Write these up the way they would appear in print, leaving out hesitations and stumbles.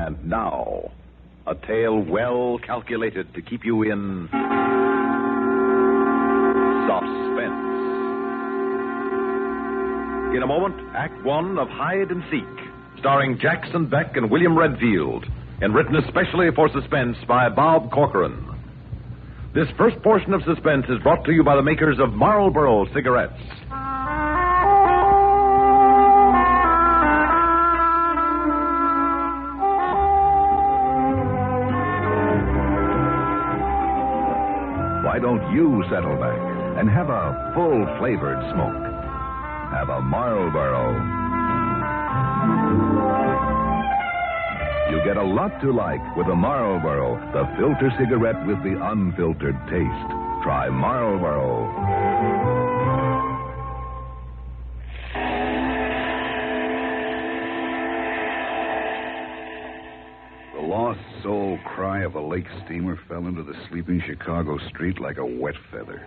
And now, a tale well calculated to keep you in suspense. In a moment, Act One of Hide and Seek, starring Jackson Beck and William Redfield, and written especially for Suspense by Bob Corcoran. This first portion of Suspense is brought to you by the makers of Marlboro cigarettes. Why don't you settle back and have a full-flavored smoke? Have a Marlboro. You get a lot to like with a Marlboro, the filter cigarette with the unfiltered taste. Try Marlboro. The lost soul cry of a lake steamer fell into the sleeping Chicago street like a wet feather,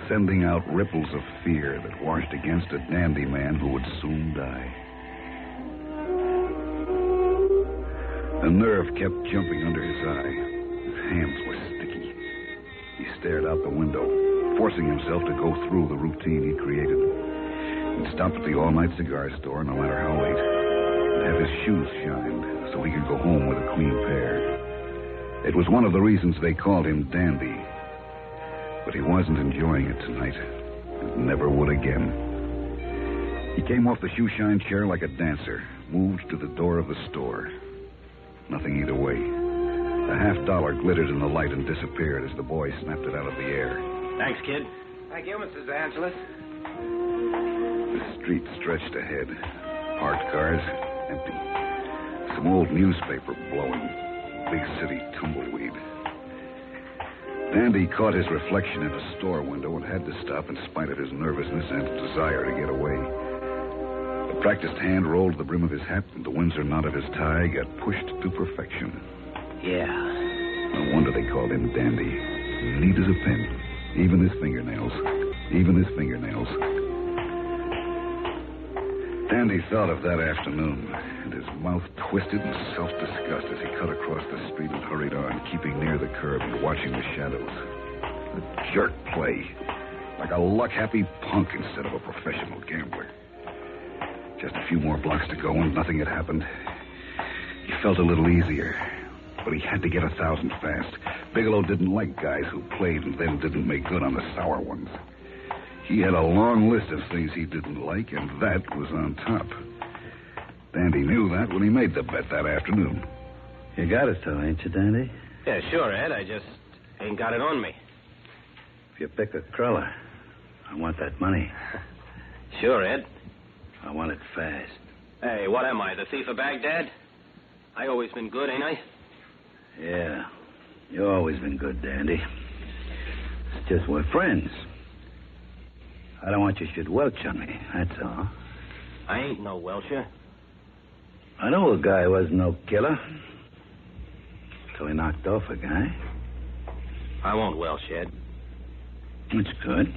sending out ripples of fear that washed against a dandy man who would soon die. A nerve kept jumping under his eye. His hands were sticky. He stared out the window, forcing himself to go through the routine he created. He'd stop at the all-night cigar store, no matter how late, and have his shoes shined so he could go home with a clean pair. It was one of the reasons they called him Dandy. But he wasn't enjoying it tonight, and never would again. He came off the shoe-shine chair like a dancer, moved to the door of the store. Nothing either way. The $50 glittered in the light and disappeared as the boy snapped it out of the air. Thanks, kid. Thank you, Mrs. Angeles. The street stretched ahead. Parked cars, empty. Some old newspaper blowing. Big city tumbleweed. Dandy caught his reflection in a store window and had to stop in spite of his nervousness and desire to get away. A practiced hand rolled the brim of his hat, and the Windsor knot of his tie got pushed to perfection. Yeah. No wonder they called him Dandy. Neat as a pin. Even his fingernails. Dandy thought of that afternoon, and his mouth twisted in self-disgust as he cut across the street and hurried on, keeping near the curb and watching the shadows. A jerk play. Like a luck-happy punk instead of a professional gambler. Just a few more blocks to go and nothing had happened. He felt a little easier, but he had to get 1,000 fast. Bigelow didn't like guys who played and then didn't make good on the sour ones. He had a long list of things he didn't like, and that was on top. Dandy knew that when he made the bet that afternoon. You got it, though, ain't you, Dandy? Yeah, sure, Ed. I just ain't got it on me. If you pick a cruller, I want that money. Sure, Ed. I want it fast. Hey, what am I, the thief of Baghdad? I always been good, ain't I? Yeah, you've always been good, Dandy. It's just we're friends. I don't want you should welch on me, that's all. I ain't no Welcher. I know a guy who wasn't no killer. So he knocked off a guy. I won't welch, Ed. It's good.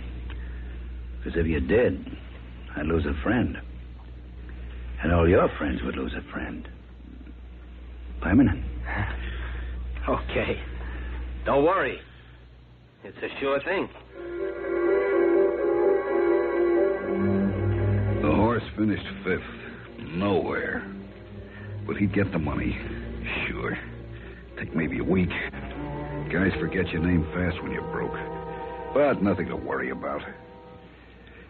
Because if you did, I'd lose a friend. And all your friends would lose a friend. Permanent. Okay. Don't worry. It's a sure thing. The horse finished 5th. Nowhere. But he'd get the money. Sure. Take maybe a week. Guys forget your name fast when you're broke. But nothing to worry about.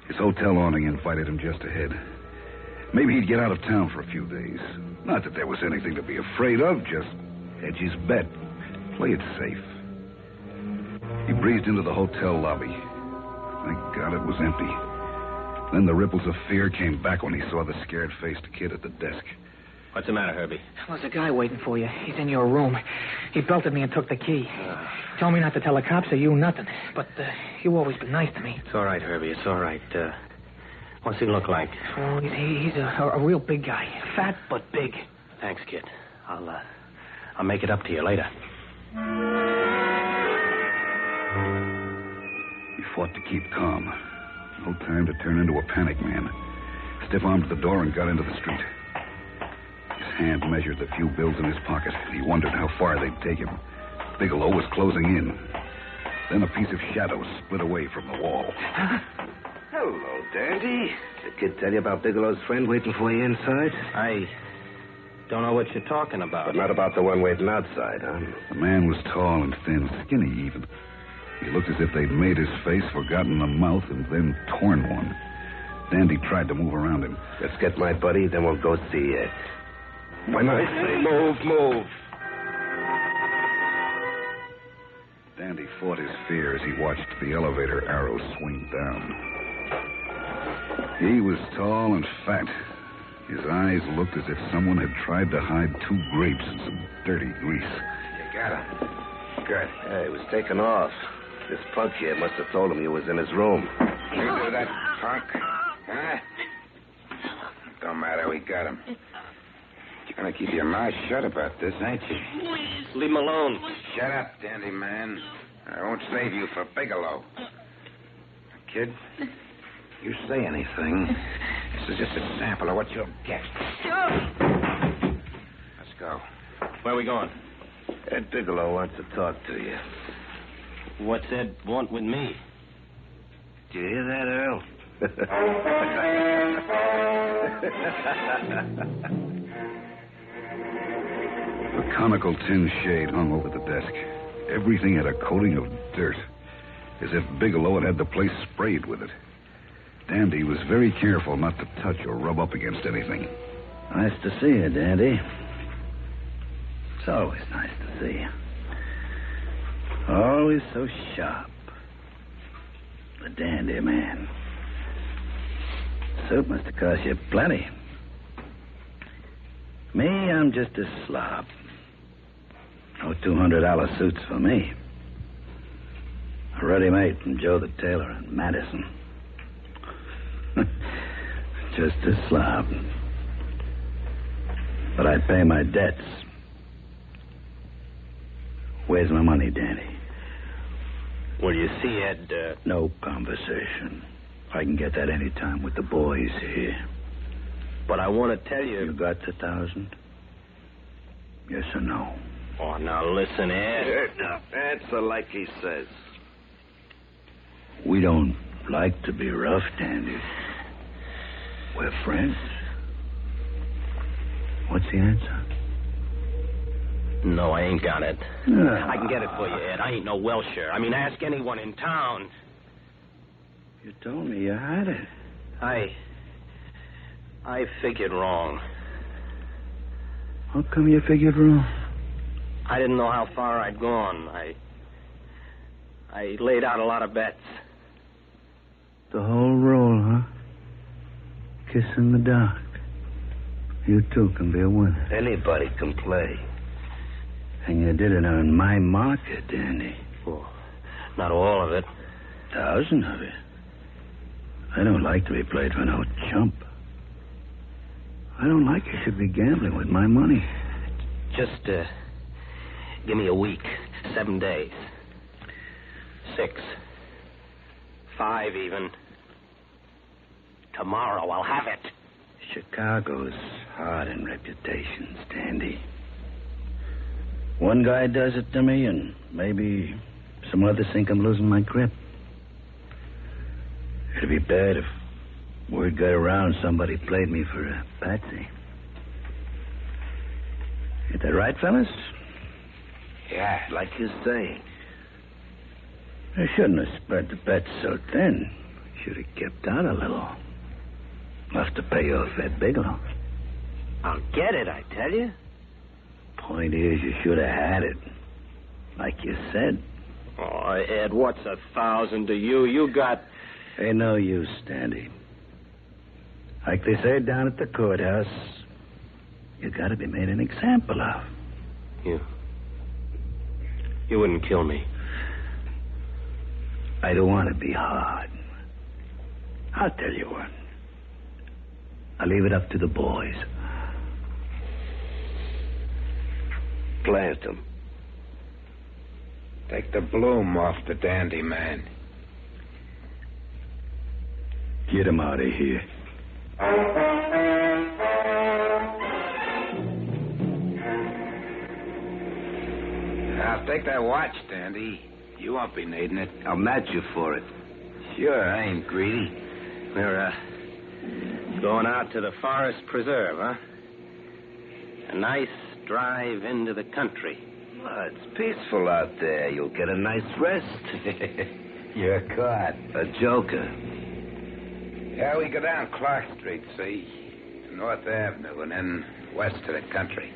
His hotel awning invited him just ahead. Maybe he'd get out of town for a few days. Not that there was anything to be afraid of, just hedge his bet. Play it safe. He breezed into the hotel lobby. Thank God it was empty. Then the ripples of fear came back when he saw the scared-faced kid at the desk. What's the matter, Herbie? Well, there's a guy waiting for you. He's in your room. He belted me and took the key. Told me not to tell the cops or you nothing. But you've always been nice to me. It's all right, Herbie. It's all right. What's he look like? Oh, he's a real big guy. Fat, but big. Thanks, kid. I'll make it up to you later. He fought to keep calm. No time to turn into a panic man. Stiff-armed the door and got into the street. His hand measured the few bills in his pocket. He wondered how far they'd take him. Bigelow was closing in. Then a piece of shadow split away from the wall. Hello, Dandy. Did the kid tell you about Bigelow's friend waiting for you inside? I don't know what you're talking about. But not about the one waiting outside, huh? The man was tall and thin, skinny even. He looked as if they'd made his face, forgotten the mouth, and then torn one. Dandy tried to move around him. Let's get my buddy, then we'll go see it. When I say move. Dandy fought his fear as he watched the elevator arrow swing down. He was tall and fat. His eyes looked as if someone had tried to hide 2 grapes in some dirty grease. You got him. Good. Yeah, he was taken off. This punk here must have told him you was in his room. You do that, punk? Huh? Don't matter, we got him. You're gonna keep your mouth shut about this, ain't you? Leave him alone. Shut up, dandy man. I won't save you for Bigelow. Kid, you say anything, this is just a sample of what you'll get. Let's go. Where are we going? Ed Bigelow wants to talk to you. What's Ed want with me? Did you hear that, Earl? A conical tin shade hung over the desk. Everything had a coating of dirt, as if Bigelow had had the place sprayed with it. Dandy was very careful not to touch or rub up against anything. Nice to see you, Dandy. It's always nice to see you. Always so sharp. The dandy man. Suit must have cost you plenty. Me, I'm just a slob. No $200 suits for me. A ready-made from Joe the Tailor in Madison. Just a slob. But I'd pay my debts. Where's my money, Danny? Well, you see, Ed, No conversation. I can get that any time with the boys here. but I want to tell you... You got the 1,000? Yes or no? Oh, now listen, Ed. Answer like he says. We don't like to be rough, Dandy. We're friends. What's the answer? No, I ain't got it. No. I can get it for you, Ed. I ain't no Welsher. I mean, ask anyone in town. You told me you had it. I figured wrong. How come you figured wrong? I didn't know how far I'd gone. I laid out a lot of bets. The whole roll, huh? Kiss in the dark. You too can be a winner. Anybody can play. And you did it on my market, Danny. Well, not all of it. 1,000 of it. I don't like to be played for no chump. I don't like you should be gambling with my money. Just, give me a week. 7 days. 6. 5 even. Tomorrow I'll have it. Chicago's hard in reputations, Dandy. One guy does it to me, and maybe some others think I'm losing my grip. It'd be bad if word got around somebody played me for a patsy. Ain't that right, fellas? Yeah, like you say. I shouldn't have spread the bet so thin. Should have kept out a little. Enough to pay off Ed Bigelow. I'll get it, I tell you. Point is, you should have had it. Like you said. Oh, Ed, what's 1,000 to you? You got... Ain't no use, Dandy. Like they say down at the courthouse, you gotta be made an example of. You wouldn't kill me. I don't want to be hard. I'll tell you what. I'll leave it up to the boys. Plant him. Take the bloom off the dandy man. Get him out of here. I'll take that watch, Dandy. You won't be needing it. I'll match you for it. Sure, I ain't greedy. We're, going out to the Forest Preserve, huh? A nice drive into the country. Oh, it's peaceful out there. You'll get a nice rest. You're caught. A joker. Yeah, we go down Clark Street, see? To North Avenue, and then west to the country.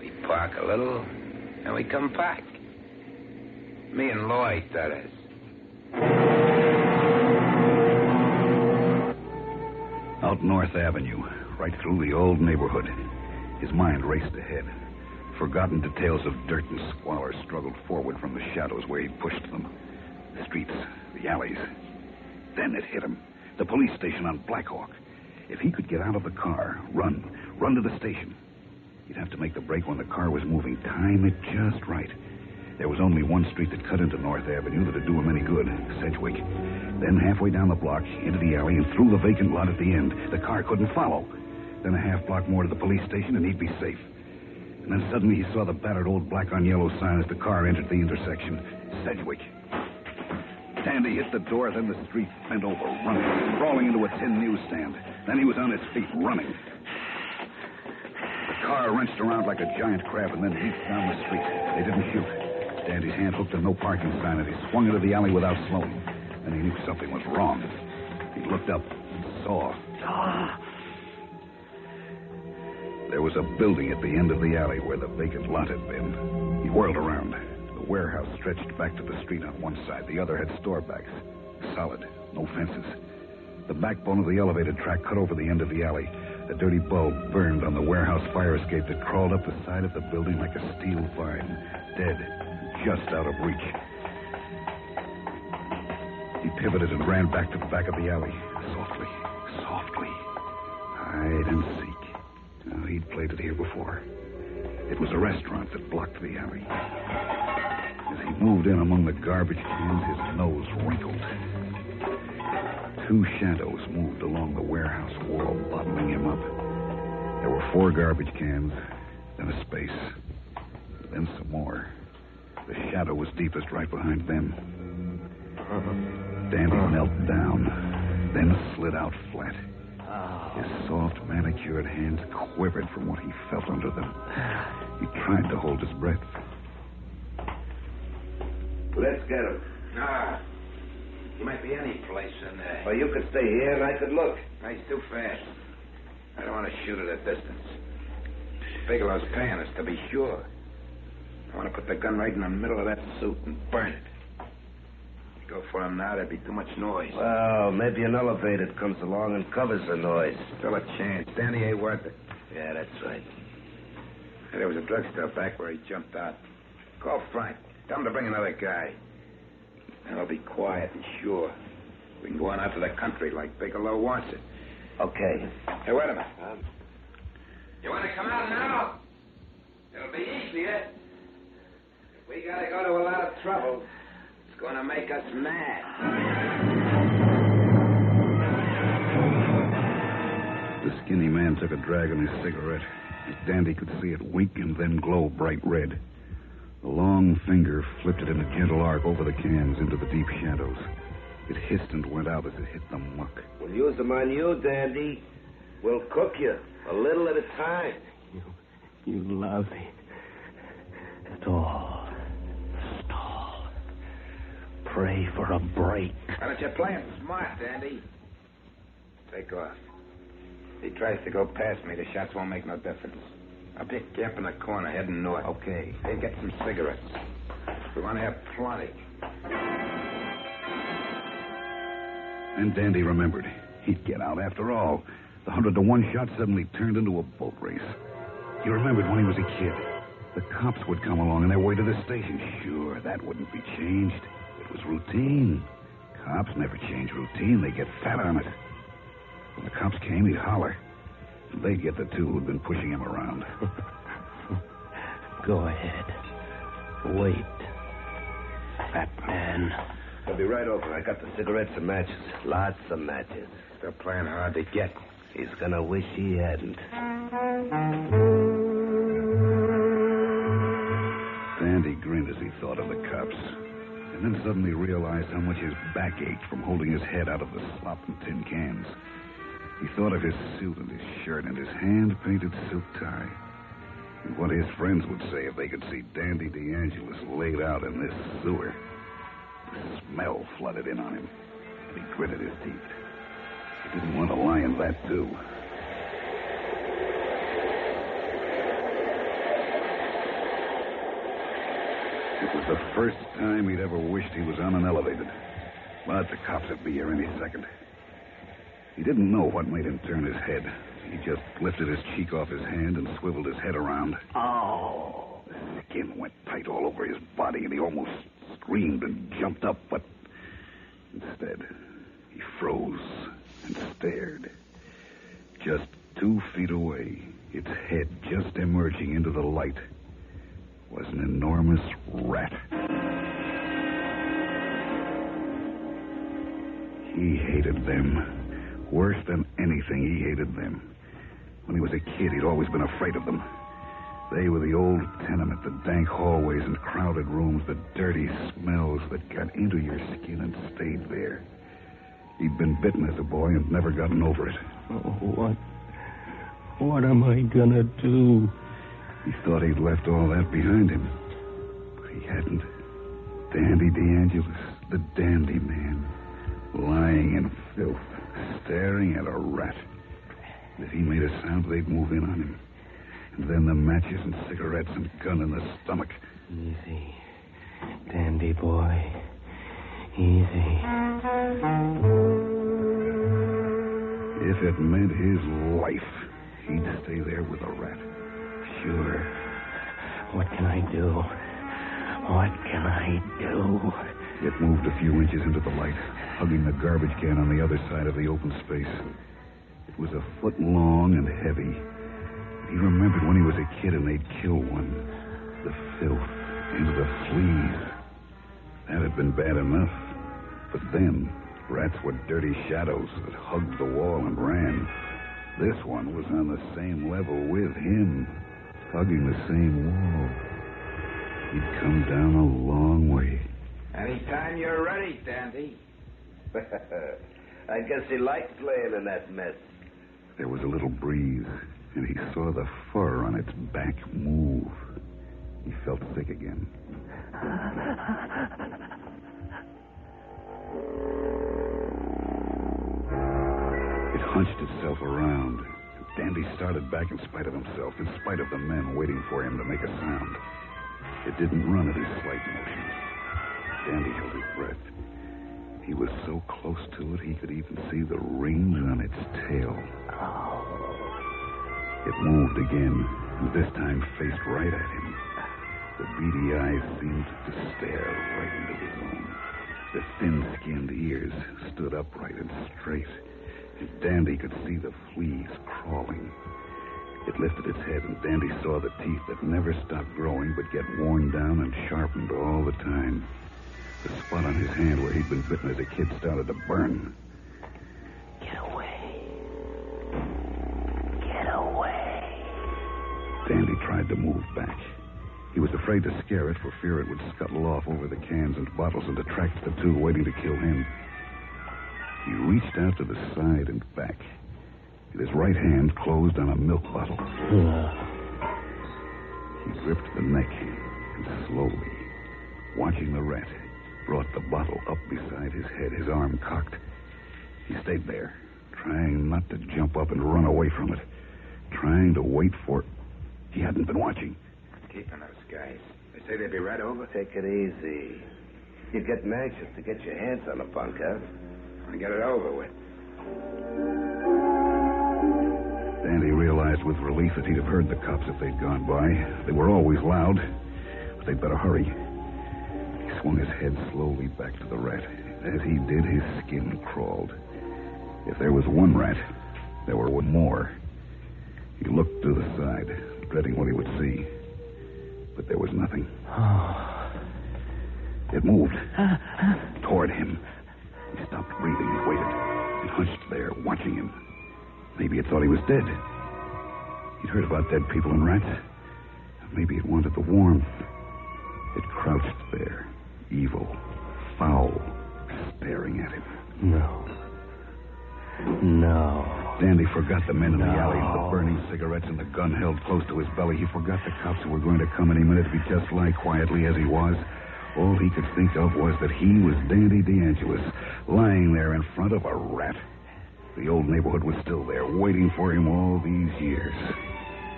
We park a little, and we come back. Me and Lloyd, that is. Out North Avenue, right through the old neighborhood. His mind raced ahead. Forgotten details of dirt and squalor struggled forward from the shadows where he'd pushed them. The streets, the alleys. Then it hit him. The police station on Blackhawk. If he could get out of the car, run to the station. He'd have to make the break when the car was moving, time it just right. There was only one street that cut into North Avenue that'd do him any good, Sedgwick. Then halfway down the block, into the alley, and through the vacant lot at the end. The car couldn't follow. Then a half block more to the police station, and he'd be safe. And then suddenly he saw the battered old black-on-yellow sign as the car entered the intersection. Sedgwick. Dandy hit the door, then the street, bent over, running, crawling into a tin newsstand. Then he was on his feet, running. The car wrenched around like a giant crab and then leaped down the street. They didn't shoot. Dandy's hand hooked a no parking sign, and he swung into the alley without slowing. And he knew something was wrong. He looked up and saw. There was a building at the end of the alley where the vacant lot had been. He whirled around. The warehouse stretched back to the street on one side. The other had store backs. Solid, no fences. The backbone of the elevated track cut over the end of the alley. A dirty bulb burned on the warehouse fire escape that crawled up the side of the building like a steel vine. Dead, just out of reach. He pivoted and ran back to the back of the alley. Softly. Hide and seek. Oh, he'd played it here before. It was a restaurant that blocked the alley. As he moved in among the garbage cans, his nose wrinkled. Two shadows moved along the warehouse wall, bottling him up. There were 4 garbage cans, then a space, then some more. The shadow was deepest right behind them. Dandy knelt down, then slid out flat. His soft, manicured hands quivered from what he felt under them. He tried to hold his breath. Let's get him. Ah, he might be any place in there. Well, you could stay here and I could look. He's too fast. I don't want to shoot at a distance. Bigelow's paying us to be sure. I want to put the gun right in the middle of that suit and burn it. Go for him now, there'd be too much noise. Well, maybe an elevator comes along and covers the noise. Still a chance. Danny ain't worth it. Yeah, that's right. Hey, there was a drugstore back where he jumped out. Call Frank. Tell him to bring another guy. And I'll be quiet and sure. We can go on out to the country like Bigelow wants it. Okay. Hey, wait a minute. You want to come out now? It'll be easier. If we gotta go to a lot of trouble, it's gonna make us mad. The skinny man took a drag on his cigarette. Dandy could see it wink and then glow bright red. The long finger flipped it in a gentle arc over the cans into the deep shadows. It hissed and went out as it hit the muck. We'll use them on you, Dandy. We'll cook you, a little at a time. You lousy. Stall. Pray for a break. Why don't you play him smart, Dandy? Take off. If he tries to go past me, the shots won't make no difference. I'll pick you up in the corner heading north. Okay. Hey, get some cigarettes. We want to have plenty. And Dandy remembered. He'd get out after all. The 100-to-1 shot suddenly turned into a boat race. He remembered when he was a kid. The cops would come along on their way to the station. Sure, that wouldn't be changed. It was routine. Cops never change routine. They get fat on it. When the cops came, he'd holler. They'd get the 2 who'd been pushing him around. Go ahead. Wait. Fat man. I'll be right over. I got the cigarettes and matches. Lots of matches. Still playing hard to get. He's gonna wish he hadn't. Dandy grinned. and then suddenly realized how much his back ached from holding his head out of the slop and tin cans. He thought of his suit and his shirt and his hand-painted silk tie. And what his friends would say if they could see Dandy DeAngelis laid out in this sewer. The smell flooded in on him, and he gritted his teeth. He didn't want to lie in that, too. It was the first time he'd ever wished he was on an elevator. But the cops would be here any second. He didn't know what made him turn his head. He just lifted his cheek off his hand and swiveled his head around. Oh. The skin went tight all over his body, and he almost screamed and jumped up, but instead, he froze and stared. Just 2 feet away, its head just emerging into the light, was an enormous rat. He hated them. Worse than anything, he hated them. When he was a kid, he'd always been afraid of them. They were the old tenement, the dank hallways and crowded rooms, the dirty smells that got into your skin and stayed there. He'd been bitten as a boy and never gotten over it. Oh, what am I gonna do? He thought he'd left all that behind him, but he hadn't. Dandy DeAngelis, the dandy man, lying in filth, staring at a rat. If he made a sound, they'd move in on him. And then the matches and cigarettes and gun in the stomach. Easy, dandy boy. Easy. If it meant his life, he'd stay there with a rat. Sure. What can I do? What can I do? It moved a few inches into the light, hugging the garbage can on the other side of the open space. It was a foot long and heavy. He remembered when he was a kid and they'd kill one. The filth and the fleas. That had been bad enough. But then, rats were dirty shadows that hugged the wall and ran. This one was on the same level with him, hugging the same wall. He'd come down a long way. Anytime you're ready, Dandy. I guess he likes playing in that mess. There was a little breeze, and he saw the fur on its back move. He felt sick again. It hunched itself around. Dandy started back in spite of himself, in spite of the men waiting for him to make a sound. It didn't run at his slight motions. Dandy held his breath. He was so close to it, he could even see the rings on its tail. It moved again, and this time faced right at him. The beady eyes seemed to stare right into his own. The thin-skinned ears stood upright and straight. And Dandy could see the fleas crawling. It lifted its head, and Dandy saw the teeth that never stopped growing but get worn down and sharpened all the time. The spot on his hand where he'd been bitten as a kid started to burn. Get away. Get away. Dandy tried to move back. He was afraid to scare it for fear it would scuttle off over the cans and bottles and attract the two waiting to kill him. He reached out to the side and back. His right hand closed on a milk bottle. He gripped the neck and slowly, watching the rat, brought the bottle up beside his head, his arm cocked. He stayed there, trying not to jump up and run away from it, trying to wait for... He hadn't been watching. Keeping those guys. They say they'd be right over. Take it easy. You're getting anxious to get your hands on the punk, huh? And get it over with. Dandy realized with relief that he'd have heard the cops if they'd gone by. They were always loud, but they'd better hurry. He swung his head slowly back to the rat. As he did, his skin crawled. If there was one rat, there were one more. He looked to the side, dreading what he would see. But there was nothing. It moved toward him. He stopped breathing and waited, and hunched there, watching him. Maybe it thought he was dead. He'd heard about dead people and rats. Maybe it wanted the warmth. It crouched there, evil, foul, staring at him. No. Dandy forgot the men in the alleys, the burning cigarettes, and the gun held close to his belly. He forgot the cops who were going to come any minute if he just lie quietly as he was. All he could think of was that he was Dandy DeAngelis, lying there in front of a rat. The old neighborhood was still there, waiting for him all these years.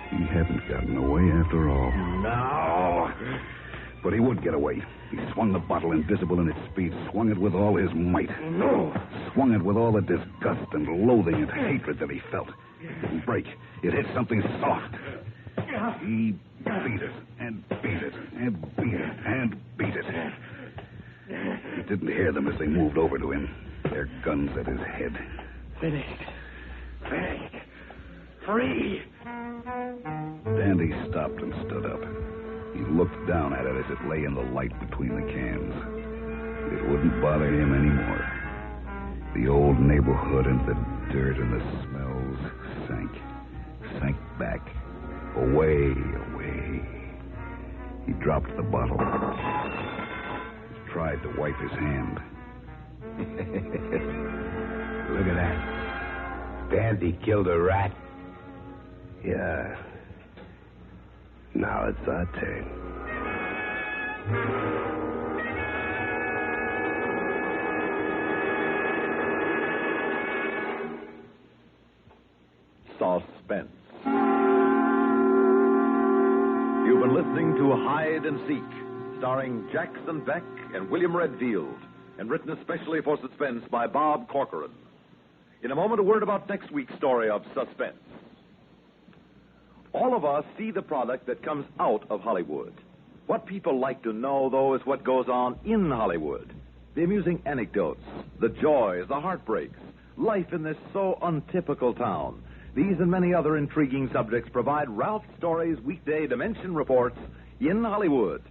He hadn't gotten away after all. No. But he would get away. He swung the bottle, invisible in its speed, swung it with all his might. No. Swung it with all the disgust and loathing and hatred that he felt. It didn't break. It hit something soft. He beat it, and beat it, and beat it, and beat it. He didn't hear them as they moved over to him, their guns at his head. Finished. Free. Dandy stopped and stood up. He looked down at it as it lay in the light between the cans. It wouldn't bother him anymore. The old neighborhood and the dirt and the smells sank back, away. He dropped the bottle. He tried to wipe his hand. Look at that. Dandy killed a rat. Yeah. Now it's our turn. Suspense. You've been listening to Hide and Seek, starring Jackson Beck and William Redfield, and written especially for Suspense by Bob Corcoran. In a moment, a word about next week's story of Suspense. All of us see the product that comes out of Hollywood. What people like to know, though, is what goes on in Hollywood. The amusing anecdotes, the joys, the heartbreaks, life in this so untypical town. These and many other intriguing subjects provide Ralph Story's weekday Dimension Reports in Hollywood.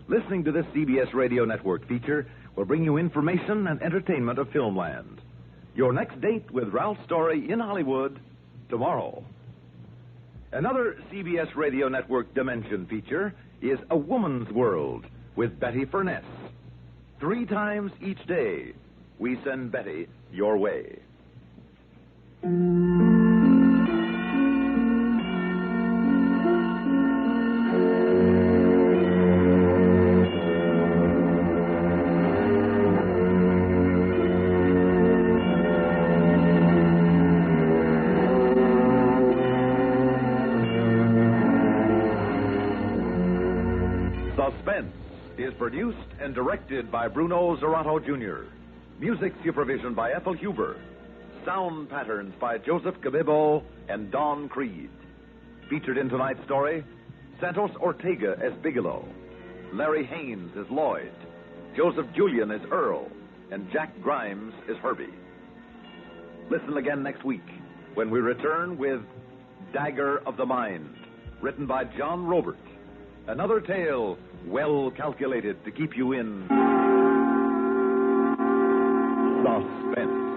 Listening to this CBS Radio Network feature will bring you information and entertainment of Filmland. Your next date with Ralph Story in Hollywood tomorrow. Another CBS Radio Network Dimension feature is A Woman's World with Betty Furness. 3 times each day, we send Betty your way. Suspense is produced and directed by Bruno Zerato Jr. Music supervision by Ethel Huber. Sound patterns by Joseph Cabibbo and Don Creed. Featured in tonight's story, Santos Ortega as Bigelow, Larry Haynes as Lloyd, Joseph Julian as Earl, and Jack Grimes as Herbie. Listen again next week when we return with Dagger of the Mind, written by John Robert. Another tale well calculated to keep you in suspense.